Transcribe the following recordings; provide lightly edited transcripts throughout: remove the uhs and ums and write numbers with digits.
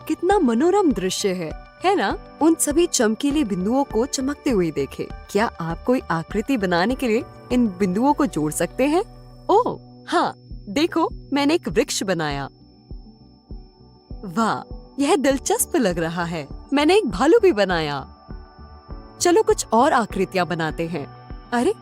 कितना मनोरम दृश्य है ना? उन सभी चमकीले बिंदुओं को चमकते हुए देखे। क्या आप कोई आकृति बनाने के लिए इन बिंदुओं को जोड़ सकते हैं? ओह हाँ, देखो मैंने एक वृक्ष बनाया। वाह, यह दिलचस्प लग रहा है। मैंने एक भालू भी बनाया। चलो कुछ और आकृतियां बनाते हैं। अरे,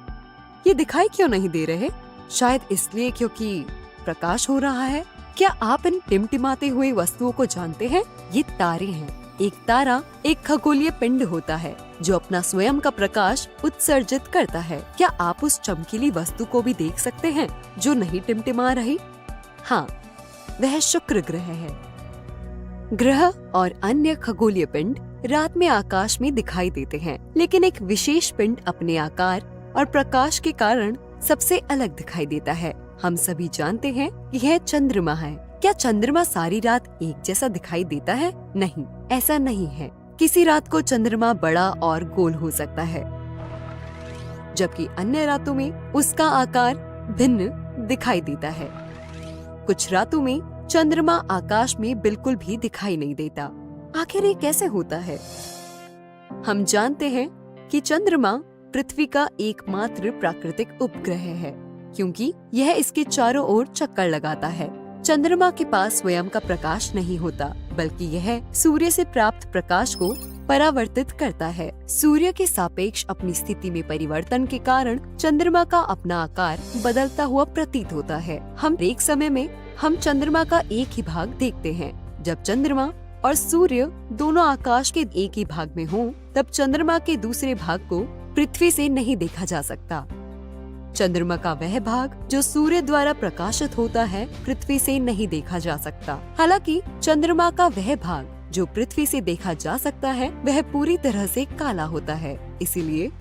ये दिखाई क्यों नहीं दे रहे? शायद इसलिए क्योंकि प्रकाश हो रहा है। क्या आप इन टिमटिमाते हुए वस्तुओं को जानते हैं? ये तारे हैं। एक तारा एक खगोलीय पिंड होता है जो अपना स्वयं का प्रकाश उत्सर्जित करता है। क्या आप उस चमकीली वस्तु को भी देख सकते हैं जो नहीं टिमटिमा रही? हाँ, वह शुक्र ग्रह है। ग्रह और अन्य खगोलीय पिंड रात में आकाश में दिखाई देते हैं, लेकिन एक विशेष पिंड अपने आकार और प्रकाश के कारण सबसे अलग दिखाई देता है। हम सभी जानते हैं कि यह चंद्रमा है। क्या चंद्रमा सारी रात एक जैसा दिखाई देता है? नहीं, ऐसा नहीं है। किसी रात को चंद्रमा बड़ा और गोल हो सकता है, जबकि अन्य रातों में उसका आकार भिन्न दिखाई देता है। कुछ रातों में चंद्रमा आकाश में बिल्कुल भी दिखाई नहीं देता। आखिर ये कैसे होता है? हम जानते हैं कि चंद्रमा पृथ्वी का एकमात्र प्राकृतिक उपग्रह है, क्योंकि यह इसके चारों ओर चक्कर लगाता है। चंद्रमा के पास स्वयं का प्रकाश नहीं होता, बल्कि यह सूर्य से प्राप्त प्रकाश को परावर्तित करता है। सूर्य के सापेक्ष अपनी स्थिति में परिवर्तन के कारण चंद्रमा का अपना आकार बदलता हुआ प्रतीत होता है। हम एक समय में हम चंद्रमा का एक ही भाग देखते हैं। जब चंद्रमा और सूर्य दोनों आकाश के एक ही भाग में हों, तब चंद्रमा के दूसरे भाग को पृथ्वी से नहीं देखा जा सकता। चंद्रमा का वह भाग जो सूर्य द्वारा प्रकाशित होता है, पृथ्वी से नहीं देखा जा सकता। हालांकि चंद्रमा का वह भाग जो पृथ्वी से देखा जा सकता है, वह पूरी तरह से काला होता है। इसीलिए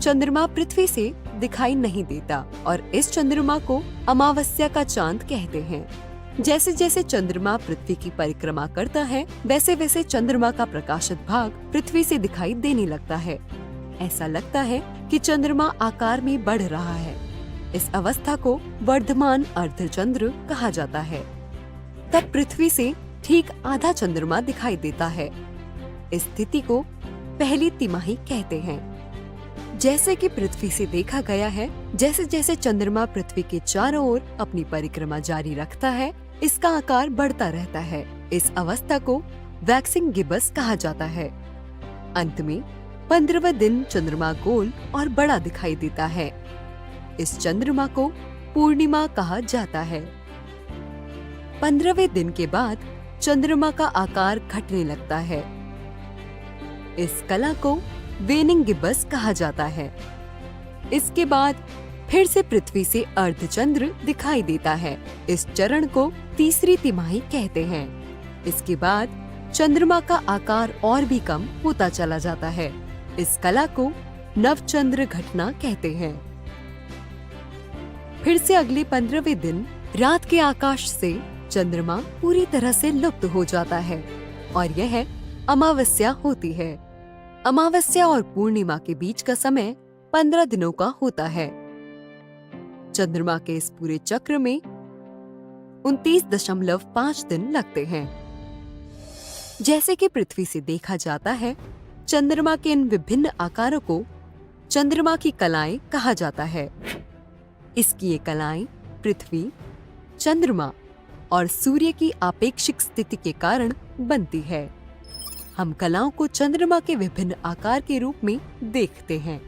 चंद्रमा पृथ्वी से दिखाई नहीं देता और इस चंद्रमा को अमावस्या का चांद कहते हैं। जैसे जैसे चंद्रमा पृथ्वी की परिक्रमा करता है, वैसे वैसे चंद्रमा का प्रकाशित भाग पृथ्वी से दिखाई देने लगता है। ऐसा लगता है कि चंद्रमा आकार में बढ़ रहा है। इस अवस्था को वर्धमान अर्धचंद्र कहा जाता है। तब पृथ्वी से ठीक आधा चंद्रमा दिखाई देता है। इस स्थिति को पहली तिमाही कहते हैं। जैसे कि पृथ्वी से देखा गया है, जैसे जैसे चंद्रमा पृथ्वी के चारों ओर अपनी परिक्रमा जारी रखता है, इसका आकार बढ़ता रहता है। इस अवस्था को वैक्सिंग गिबस कहा जाता है। अंत में 15वें दिन चंद्रमा गोल और बड़ा दिखाई देता है। इस चंद्रमा को पूर्णिमा कहा जाता है। 15वें दिन के बाद चंद्रमा का आकार घटने लगता है। इस कला को वेनिंग गिबस कहा जाता है। इसके बाद फिर से पृथ्वी से अर्धचंद्र दिखाई देता है। इस चरण को तीसरी तिमाही कहते हैं। इसके बाद चंद्रमा का आकार और भी कम होता चला जाता है। इस कला को नवचंद्र घटना कहते हैं। फिर से अगले 15वें दिन रात के आकाश से चंद्रमा पूरी तरह से लुप्त हो जाता है और यह अमावस्या होती है। अमावस्या और पूर्णिमा के बीच का समय 15 दिनों का होता है। चंद्रमा के इस पूरे चक्र में 29.5 दिन लगते हैं। जैसे कि पृथ्वी से देखा जाता है, चंद्रमा के इन विभिन्न आकारों को चंद्रमा की कलाएं कहा जाता है। इसकी ये कलाएं पृथ्वी, चंद्रमा और सूर्य की आपेक्षिक स्थिति के कारण बनती है। हम कलाओं को चंद्रमा के विभिन्न आकार के रूप में देखते हैं।